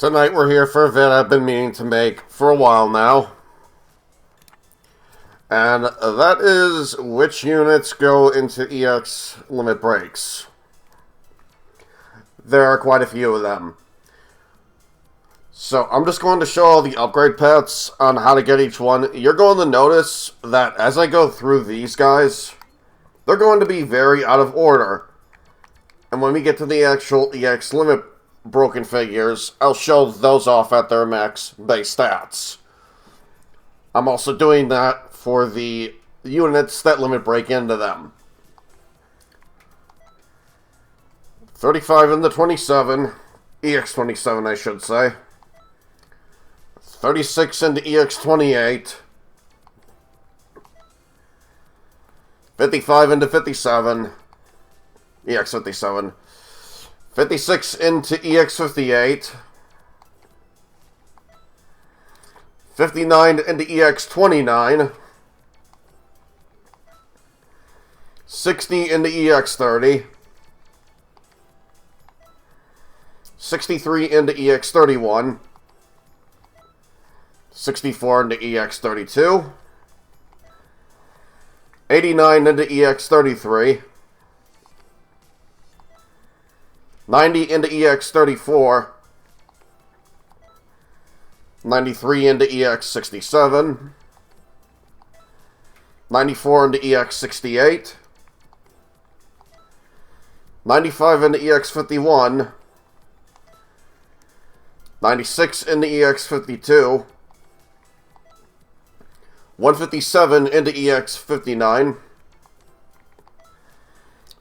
Tonight we're here for a vid I've been meaning to make for a while now. And that is which units go into EX limit breaks. There are quite a few of them. So I'm just going to show all the upgrade paths on how to get each one. You're going to notice that as I go through these guys, they're going to be very out of order. And when we get to the actual EX limit broken figures, I'll show those off at their max base stats. I'm also doing that for the units that limit break into them. 35 into 27, EX27 I should say. 36 into EX28. 55 into 57, EX57. 56 into EX58. 59 into EX29. 60 into EX30. 63 into EX31. 64 into EX32. 89 into EX33. 90 into EX34. 93 into EX67. 94 into EX68. 95 into EX51. 96 into EX52. 157 into EX59.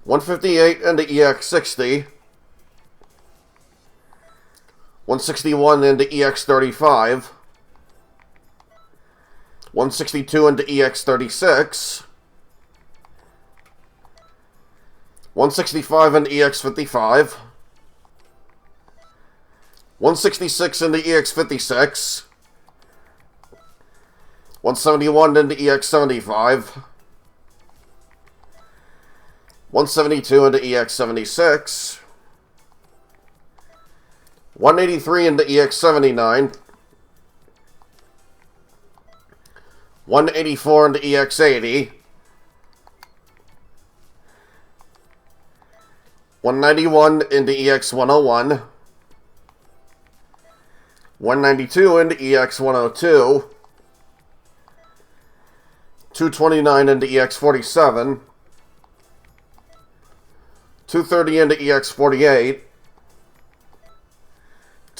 158 into EX60. 161 into EX35. 162 into EX36. 165 into EX55. 166 into EX56. 171 into EX75. 172 into EX76. 183 into EX79. 184 into EX80. 191 into EX101. 192 into EX102. 229 into EX47. 230 into EX48.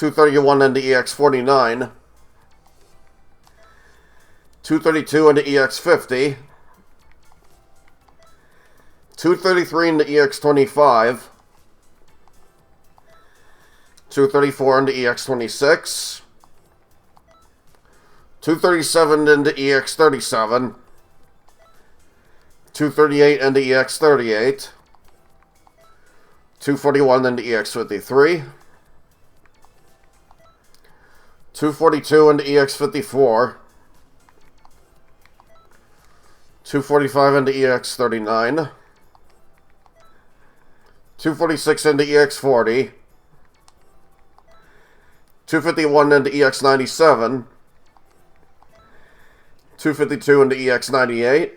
231 into EX49. 232 into EX50. 233 into EX25. 234 into EX26. 237 into EX37. 238 into EX38. 241 into EX53. 242 into EX54. 245 into EX39. 246 into EX40. 251 into EX97. 252 into EX98.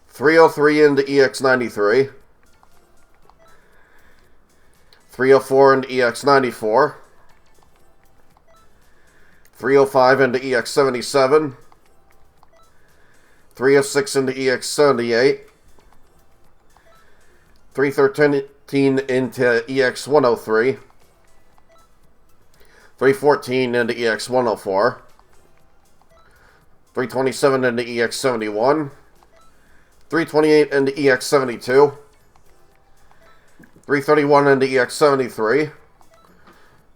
303 into EX93. 304 into EX94. 305 into EX77. 306 into EX78. 313 into EX103. 314 into EX104. 327 into EX71. 328 into EX72. 331 into EX73.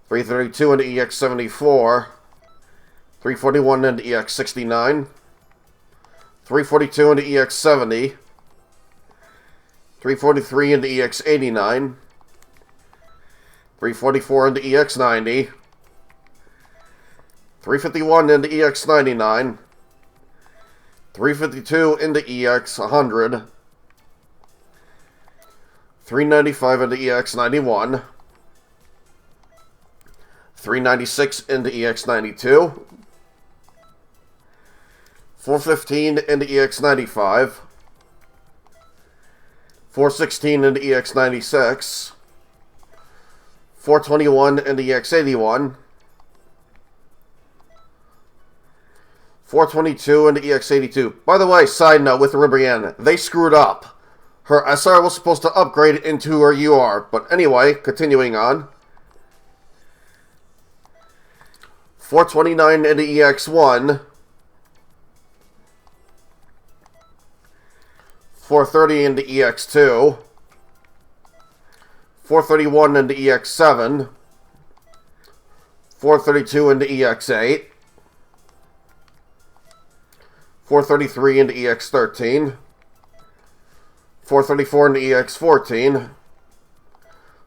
332 into EX74. 341 into EX69. 342 into EX70. 343 into EX89. 344 into EX90. 351 into EX99. 352 into EX100. 395 into EX91. 396 into EX92. 415 into EX95. 416 into EX96. 421 into EX81. 422 into EX82. By the way, side note with Ribrianne, they screwed up. Her SR was supposed to upgrade into her UR, but anyway, continuing on. 429 into EX1. 430 into EX2. 431 into EX7. 432 into EX8. 433 into EX13. 434 into EX14.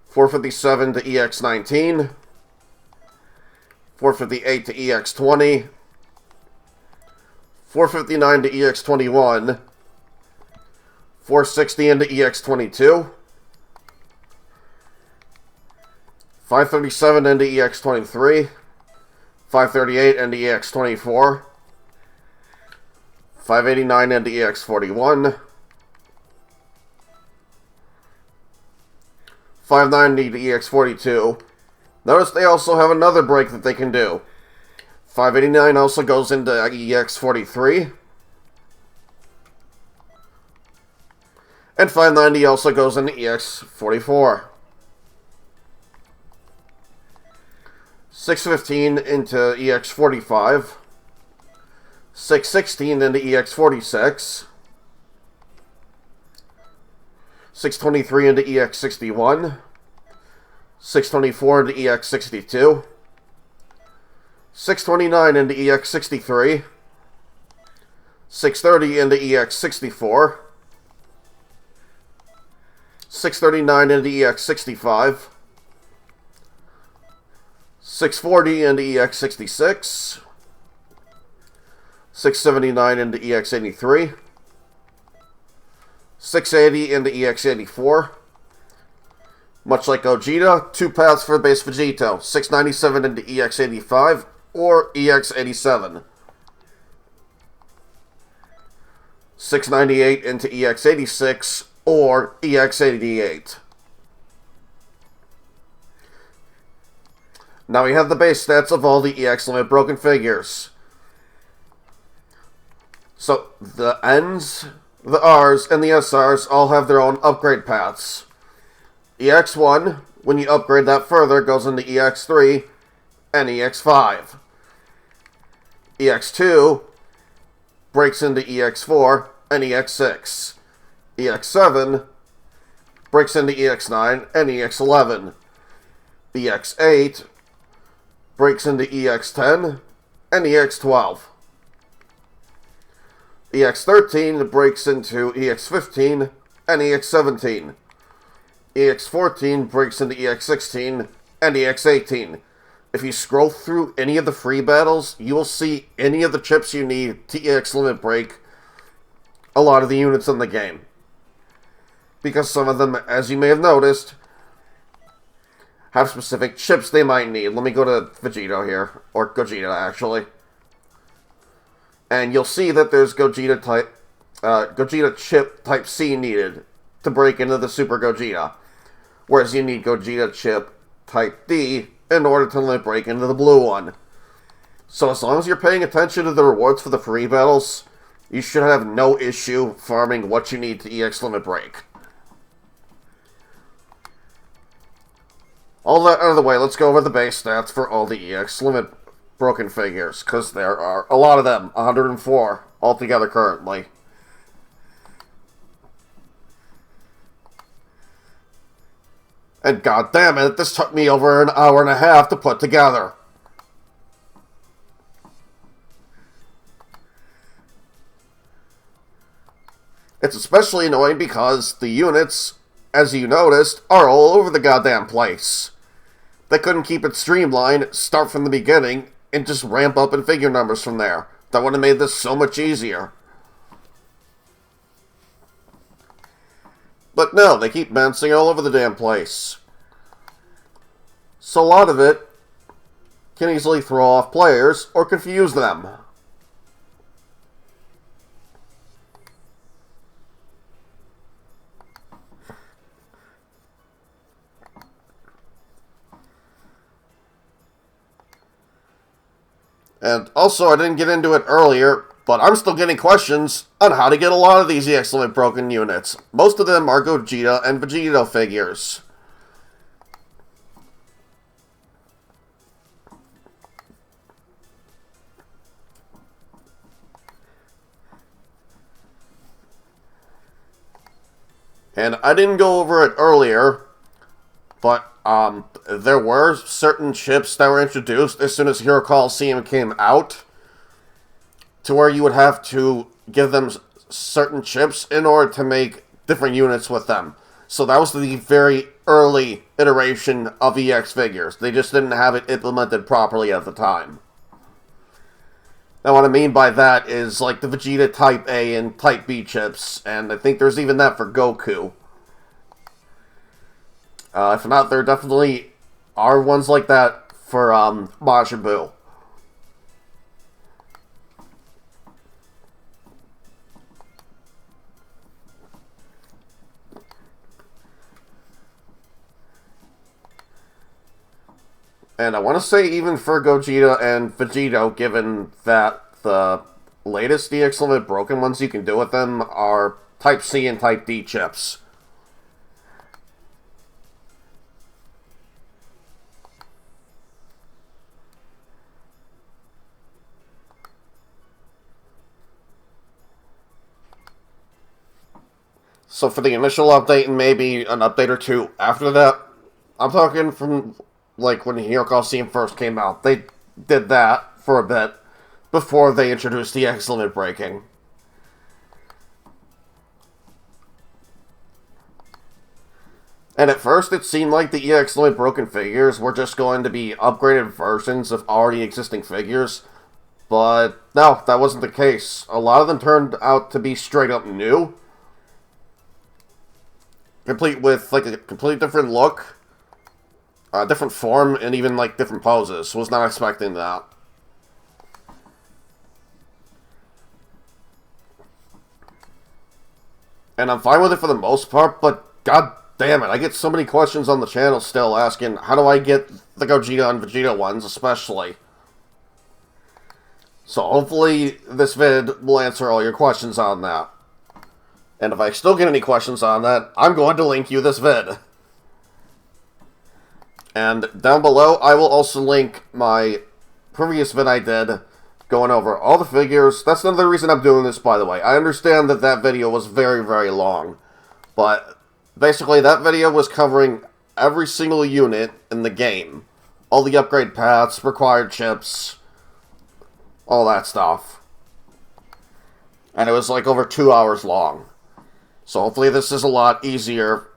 457 to EX19. 458 to EX20. 459 to EX21. 460 into EX22. 537 into EX23. 538 into EX24. 589 into EX41. 590 to EX42. Notice they also have another break that they can do. 589 also goes into EX43. And 590 also goes into EX44. 615 into EX45. 616 into EX46. 623 into EX61. 624 into EX62. 629 into EX63. 630 into EX64. 639 into EX65. 640 into EX66. 679 into EX83. 680 into EX84. Much like Gogeta, 2 paths for base Vegito. 697 into EX85 or EX87. 698 into EX86 or EX88. Now we have the base stats of all the EX Limit broken figures. So the Ns, the Rs, and the SRs all have their own upgrade paths. EX1, when you upgrade that further, goes into EX3 and EX5. EX2 breaks into EX4 and EX6. EX7 breaks into EX9 and EX11. EX8 breaks into EX10 and EX12. EX13 breaks into EX15 and EX17. EX14 breaks into EX16 and EX18. If you scroll through any of the free battles, you will see any of the chips you need to EX limit break a lot of the units in the game. Because some of them, as you may have noticed, have specific chips they might need. Let me go to Vegito here, or Gogeta actually. And you'll see that there's Gogeta chip type C needed to break into the Super Gogeta. Whereas you need Gogeta chip type D in order to limit break into the blue one. So as long as you're paying attention to the rewards for the free battles, you should have no issue farming what you need to EX limit break. All that out of the way, let's go over the base stats for all the EX limit broken figures, because there are a lot of them, 104 altogether currently. And god damn it, this took me over an hour and a half to put together. It's especially annoying because the units, as you noticed, are all over the goddamn place. They couldn't keep it streamlined, start from the beginning, and just ramp up in figure numbers from there. That would have made this so much easier. But no, they keep bouncing all over the damn place. So a lot of it can easily throw off players or confuse them. And also, I didn't get into it earlier, but I'm still getting questions on how to get a lot of these EX Limit Broken units. Most of them are Gogeta and Vegito figures. And I didn't go over it earlier, but there were certain chips that were introduced as soon as Hero Colosseum came out, to where you would have to give them certain chips in order to make different units with them. So that was the very early iteration of EX figures. They just didn't have it implemented properly at the time. Now what I mean by that is like the Vegeta Type A and Type B chips, and I think there's even that for Goku. If not, there definitely are ones like that for Majin Buu. And I want to say even for Gogeta and Vegito, given that the latest EX Limit Broken ones you can do with them are Type C and Type D chips. So for the initial update and maybe an update or two after that, I'm talking from like when Hero Colosseum first came out. They did that for a bit before they introduced the EX Limit Breaking. And at first it seemed like the EX Limit Broken figures were just going to be upgraded versions of already existing figures, but no, that wasn't the case. A lot of them turned out to be straight up new, complete with like a completely different look, different form, and even like different poses. Was not expecting that. And I'm fine with it for the most part, but god damn it, I get so many questions on the channel still asking, how do I get the Gogeta and Vegeta ones, especially? So hopefully this vid will answer all your questions on that. And if I still get any questions on that, I'm going to link you this vid. And down below, I will also link my previous vid I did, going over all the figures. That's another reason I'm doing this, by the way. I understand that that video was very, very long. But basically, that video was covering every single unit in the game. All the upgrade paths, required chips, all that stuff. And it was like over 2 hours long. So hopefully this is a lot easier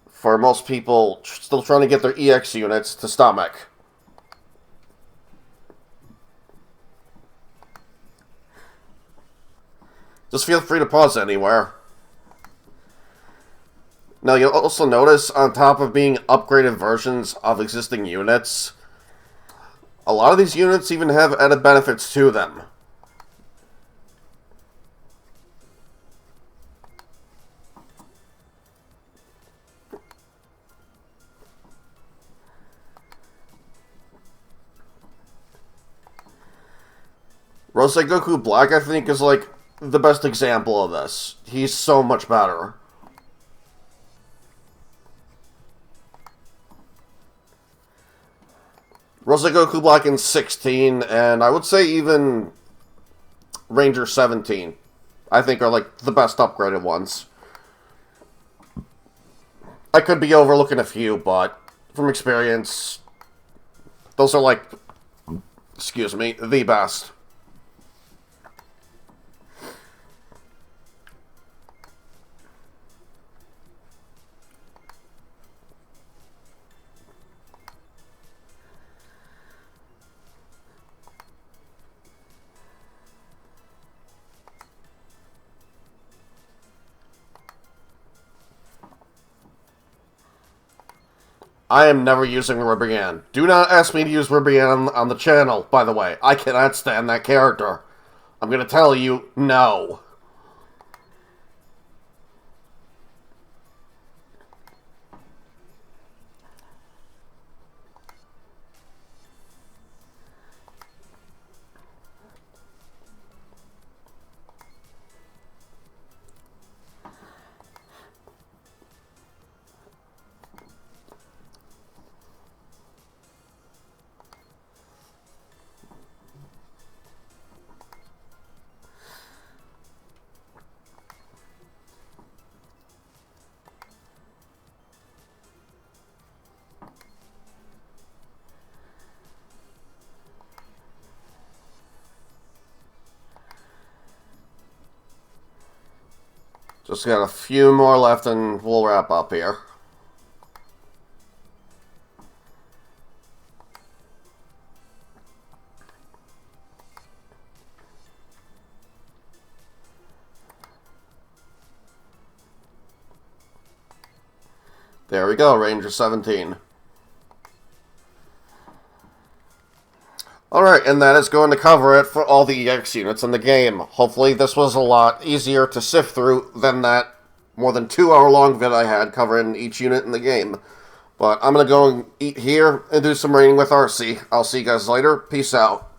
for most people still trying to get their EX units to stomach. Just feel free to pause anywhere. Now you'll also notice, on top of being upgraded versions of existing units, a lot of these units even have added benefits to them. Rose Goku Black, I think, is like the best example of this. He's so much better. Rose Goku Black in 16, and I would say even Ranger 17, I think are like the best upgraded ones. I could be overlooking a few, but from experience, those are like, excuse me, the best. I am never using Ribrianne. Do not ask me to use Ribrianne on the channel, by the way. I cannot stand that character. I'm gonna tell you, no. Just got a few more left and we'll wrap up here. There we go, Ranger 17. Alright, and that is going to cover it for all the EX units in the game. Hopefully this was a lot easier to sift through than that more than 2-hour long vid I had covering each unit in the game. But I'm going to go and eat here and do some raiding with RC. I'll see you guys later. Peace out.